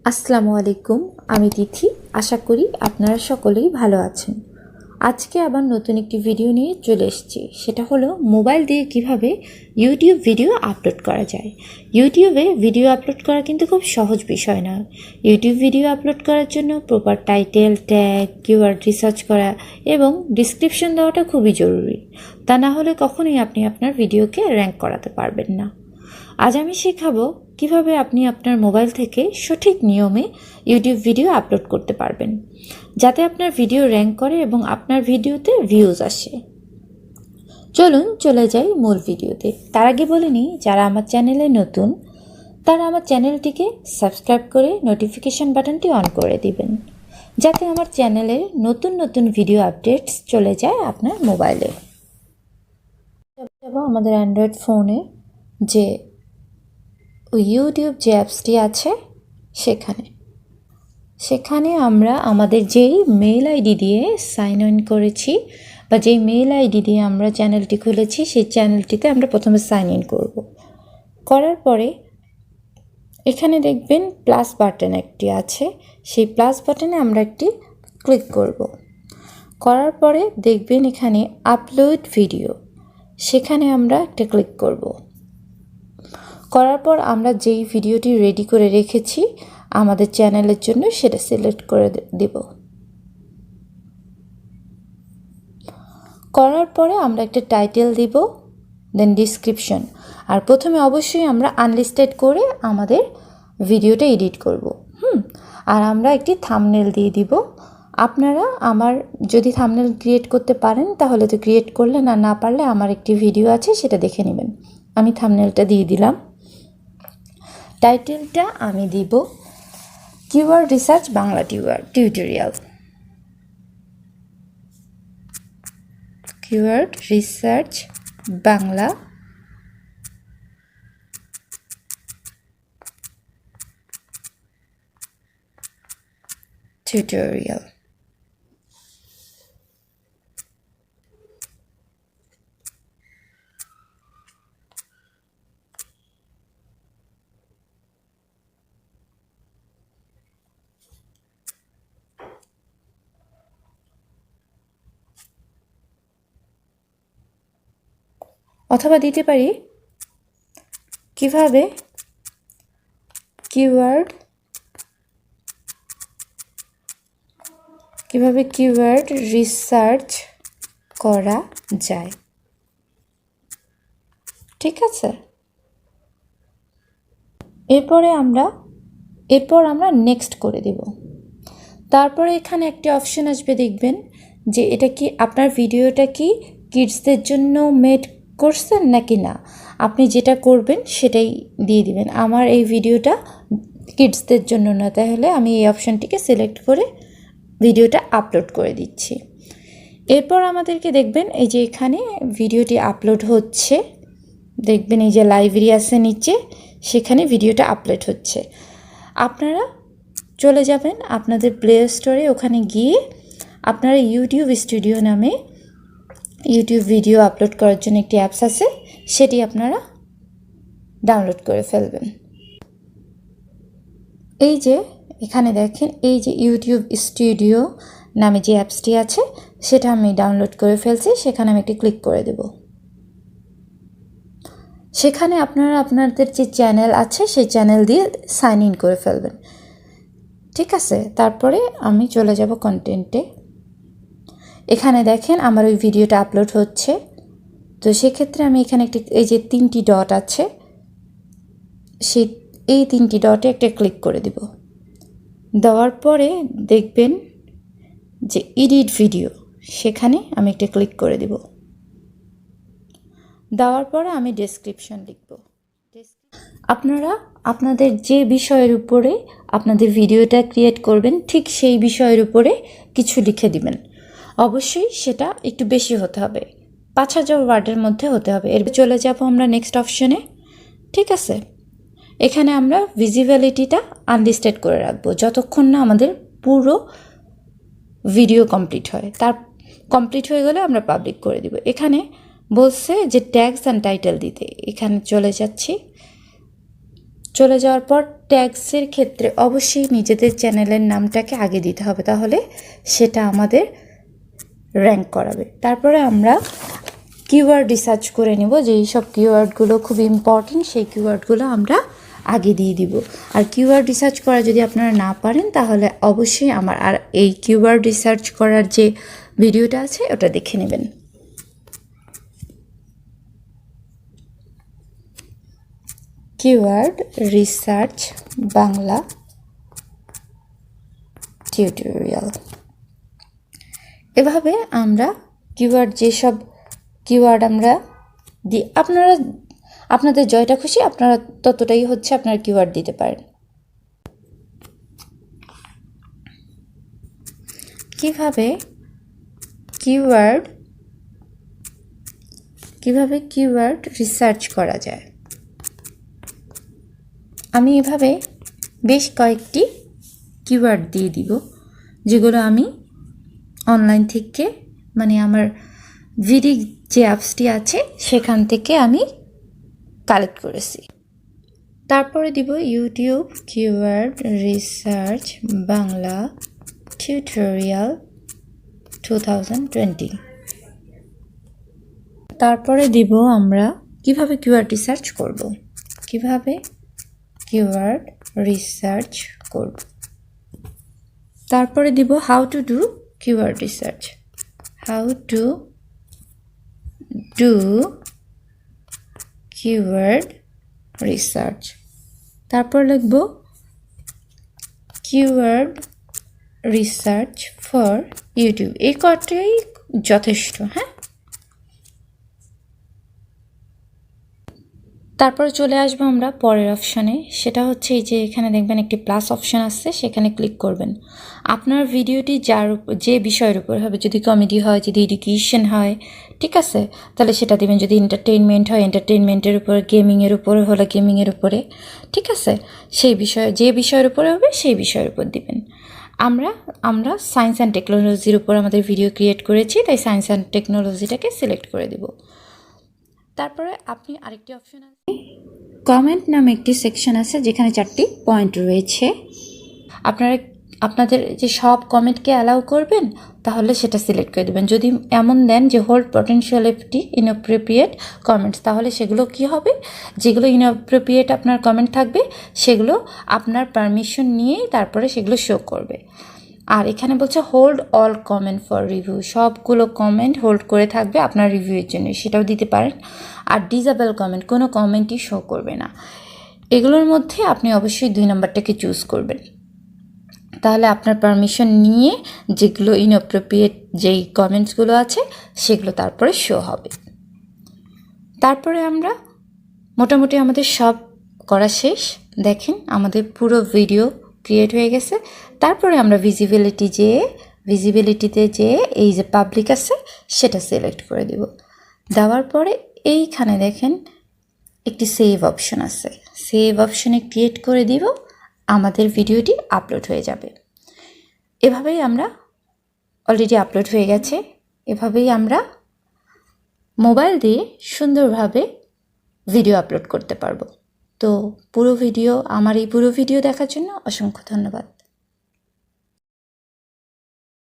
আসসালামু আলাইকুম, আমি তিথি। আশা করি আপনারা সকলেই ভালো আছেন। আজকে আবার নতুন একটি ভিডিও নিয়ে চলে এসেছি। সেটা হলো মোবাইল দিয়ে কিভাবে ইউটিউব ভিডিও আপলোড করা যায়। ইউটিউবে ভিডিও আপলোড করা কিন্তু খুব সহজ বিষয় না। ইউটিউব ভিডিও আপলোড করার জন্য proper title, tag, keyword research করা এবং ডিসক্রিপশন দেওয়াটা খুবই জরুরি। তা না হলে কখনোই আপনি আপনার ভিডিওকে র্যাঙ্ক করাতে পারবেন না। আজ আমি শেখাবো কিভাবে আপনি আপনার মোবাইল থেকে সঠিক নিয়মে ইউটিউব ভিডিও আপলোড করতে পারবেন, যাতে আপনার ভিডিও র্যাঙ্ক করে এবং আপনার ভিডিওতে ভিউজ আসে। চলুন চলে যাই মূল ভিডিওতে। তার আগে বলে নিই, যারা আমার চ্যানেলে নতুন তারা আমার চ্যানেলটিকে সাবস্ক্রাইব করে নোটিফিকেশন বাটনটি অন করে দিবেন, যাতে আমার চ্যানেলের নতুন নতুন ভিডিও আপডেটস চলে যায় আপনার মোবাইলে। আমাদের অ্যান্ড্রয়েড ফোনে যে ইউটিউব যে অ্যাপসটি আছে সেখানে আমরা আমাদের যেই মেইল আইডি দিয়ে সাইন ইন করেছি বা যেই মেইল আইডি দিয়ে আমরা চ্যানেলটি খুলেছি, সেই চ্যানেলটিতে আমরা প্রথমে সাইন ইন করব। করার পরে এখানে দেখবেন প্লাস বাটন একটি আছে, সেই প্লাস বাটনে আমরা একটি ক্লিক করব। করার পরে দেখবেন এখানে আপলোড ভিডিও, সেখানে আমরা একটা ক্লিক করব। করার পর আমরা যেই ভিডিওটি রেডি করে রেখেছি আমাদের চ্যানেলের জন্য, সেটা সিলেক্ট করে দেব। করার পরে আমরা একটা টাইটেল দিব, দেন ডিসক্রিপশন। আর প্রথমে অবশ্যই আমরা আনলিস্টেড করে আমাদের ভিডিওটা এডিট করব। আর আমরা একটি থাম্বনেল দিয়ে দিব। আপনারা আমার যদি থাম্বনেল ক্রিয়েট করতে পারেন তাহলে তো ক্রিয়েট করলেন, আর না পারলে আমার একটি ভিডিও আছে সেটা দেখে নেবেন। আমি থাম্বনেলটা দিয়ে দিলাম। টাইটেলটা আমি দিব keyword research Bangla tutorial. Keyword research Bangla tutorial. অথবা দিতে পারি কিভাবে কিওয়ার্ড রিসার্চ করা যায়। ঠিক আছে, এরপর আমরা নেক্সট করে দেব। তারপরে এখানে একটি অপশন আসবে, দেখবেন যে এটা কি আপনার ভিডিওটা কি কিডসদের জন্য মেড করছেন নাকি না। আপনি যেটা করবেন সেটাই দিয়ে দিবেন। আমার এই ভিডিওটা কিডসদের জন্য না, তাহলে আমি এই অপশনটিকে সিলেক্ট করে ভিডিওটা আপলোড করে দিচ্ছি। এরপর আমাদেরকে দেখবেন এই যে এখানে ভিডিওটি আপলোড হচ্ছে, দেখবেন এই যে লাইব্রেরি আছে নিচে, সেখানে ভিডিওটা আপলোড হচ্ছে। আপনারা চলে যাবেন আপনাদের প্লে স্টোরে, ওখানে গিয়ে আপনারা ইউটিউব স্টুডিও নামে ইউটিউব ভিডিও আপলোড করার জন্য একটি অ্যাপস আছে, সেটি আপনারা ডাউনলোড করে ফেলবেন। এই যে এখানে দেখেন, এই যে ইউটিউব স্টুডিও নামে যে অ্যাপসটি আছে সেটা আমি ডাউনলোড করে ফেলছি। সেখানে আমি একটি ক্লিক করে দেব। সেখানে আপনারা আপনাদের যে চ্যানেল আছে সেই চ্যানেল দিয়ে সাইন ইন করে ফেলবেন। ঠিক আছে, তারপরে আমি চলে যাব কন্টেন্টে। এখানে দেখেন আমার ওই ভিডিওটা আপলোড হচ্ছে। তো সেক্ষেত্রে আমি এখানে এই যে 3টি ডট আছে, এই 3টি ডটে একটা ক্লিক করে দেব। দেওয়ার পরে দেখবেন যে এডিট ভিডিও, সেখানে আমি একটা ক্লিক করে দেব। দেওয়ার পরে আমি ডেসক্রিপশন লিখব। আপনারা আপনাদের যে বিষয়ের উপরে আপনাদের ভিডিওটা ক্রিয়েট করবেন ঠিক সেই বিষয়ের উপরে কিছু লিখে দিবেন। অবশ্যই সেটা একটু বেশি হতে হবে, 5000 ওয়ার্ডের মধ্যে হতে হবে। এর চলে যাব আমরা নেক্সট অপশনে। ঠিক আছে, এখানে আমরা ভিজিবিলিটিটা আনলিস্টেড করে রাখবো যতক্ষণ না আমাদের পুরো ভিডিও কমপ্লিট হয়। তার কমপ্লিট হয়ে গেলে আমরা পাবলিক করে দিব। এখানে বলছে যে ট্যাগস অ্যান্ড টাইটেল দিতে, এখানে চলে যাচ্ছি। চলে যাওয়ার পর ট্যাগসের ক্ষেত্রে অবশ্যই নিজেদের চ্যানেলের নামটাকে আগে দিতে হবে, তাহলে সেটা আমাদের র্যাঙ্ক করাবে। তারপরে আমরা কিওয়ার্ড রিসার্চ করে নিব, যেই সব কিওয়ার্ডগুলো খুব ইম্পর্টেন্ট সেই কিওয়ার্ডগুলো আমরা আগে দিয়ে দিব। আর কিওয়ার্ড রিসার্চ করা যদি আপনারা না পারেন তাহলে অবশ্যই আমার আর এই কিওয়ার্ড রিসার্চ করার যে ভিডিওটা আছে ওটা দেখে নেবেন। Keyword research Bangla tutorial. এভাবে আমরা কিওয়ার্ড যেসব কিওয়ার্ড আমরা দিই, আপনাদের জয়টা খুশি, আপনারা ততটাই হচ্ছে আপনার কিওয়ার্ড দিতে পারেন। কিভাবে কিওয়ার্ড রিসার্চ করা যায়, আমি এভাবে বেশ কয়েকটি কিওয়ার্ড দিয়ে দিব, যেগুলো আমি অনলাইন থেকে মানে আমার ভিডি যে অ্যাপসটি আছে সেখান থেকে আমি কালেক্ট করেছি। তারপরে দিব YouTube keyword research Bangla tutorial 2020। তারপরে দিব আমরা কিভাবে কিওয়ার্ড রিসার্চ করব, তারপরে দিব how to do keyword research, তারপর লিখব কিওয়ার্ড রিসার্চ ফর ইউটিউব। এই কটাই যথেষ্ট। হ্যাঁ, তারপরে চলে আসবো আমরা পরের অপশানে, সেটা হচ্ছে এই যে এখানে দেখবেন একটি প্লাস অপশান আসছে, সেখানে ক্লিক করবেন। আপনার ভিডিওটি যে বিষয়ের উপর হবে, যদি কমেডি হয়, যদি এডুকেশন হয়, ঠিক আছে, তাহলে সেটা দিবেন। যদি এন্টারটেইনমেন্ট হয়, এন্টারটেইনমেন্টের উপর, গেমিংয়ের উপরে হলে গেমিংয়ের উপরে, ঠিক আছে, সেই বিষয়ে যে বিষয়ের উপরে হবে সেই বিষয়ের উপর দিবেন। আমরা সায়েন্স অ্যান্ড টেকনোলজির উপর আমাদের ভিডিও ক্রিয়েট করেছি, তাই সায়েন্স অ্যান্ড টেকনোলজিটাকে সিলেক্ট করে দিব। তারপরে আপনি আরেকটি অপশন আছে, কমেন্ট নামে একটি সেকশন আছে যেখানে 4টি পয়েন্ট রয়েছে। আপনাদের যে সব কমেন্টকে অ্যালাউ করবেন তাহলে সেটা সিলেক্ট করে দেবেন। যদি এমন দেন যে hold potential FT inappropriate comments, তাহলে সেগুলো কি হবে, যেগুলো ইনঅ্যাপ্রোপ্রিয়েট আপনার কমেন্ট থাকবে সেগুলো আপনার পারমিশন নিয়েই তারপরে সেগুলো শো করবে। আর এখানে বলছে hold all comment for review, সবগুলো কমেন্ট হোল্ড করে থাকবে আপনার রিভিউয়ের জন্য, সেটাও দিতে পারেন। আর ডিসেবল কমেন্ট, কোনো কমেন্টই শো করবে না। এগুলোর মধ্যে আপনি অবশ্যই 2 নম্বরটাকে চুজ করবেন, তাহলে আপনার পারমিশন নিয়ে যেগুলো ইনঅ্যাপ্রোপ্রিয়েট যেই কমেন্টসগুলো আছে সেগুলো তারপরে শো হবে। তারপরে আমরা মোটামুটি আমাদের সব করা শেষ। দেখেন আমাদের পুরো ভিডিও ক্রিয়েট হয়ে গেছে। তারপরে আমরা ভিজিবিলিটিতে যেয়ে এই যে পাবলিক আছে সেটা সিলেক্ট করে দিব। দেওয়ার পরে এইখানে দেখেন একটি সেভ অপশন আছে, সেভ অপশনে ক্রিয়েট করে দিব, আমাদের ভিডিওটি আপলোড হয়ে যাবে। এভাবেই আমরা অলরেডি আপলোড হয়ে গেছে। এভাবেই আমরা মোবাইল দিয়ে সুন্দরভাবে ভিডিও আপলোড করতে পারবো। তো আমার এই পুরো ভিডিও দেখার জন্য অসংখ্য ধন্যবাদ।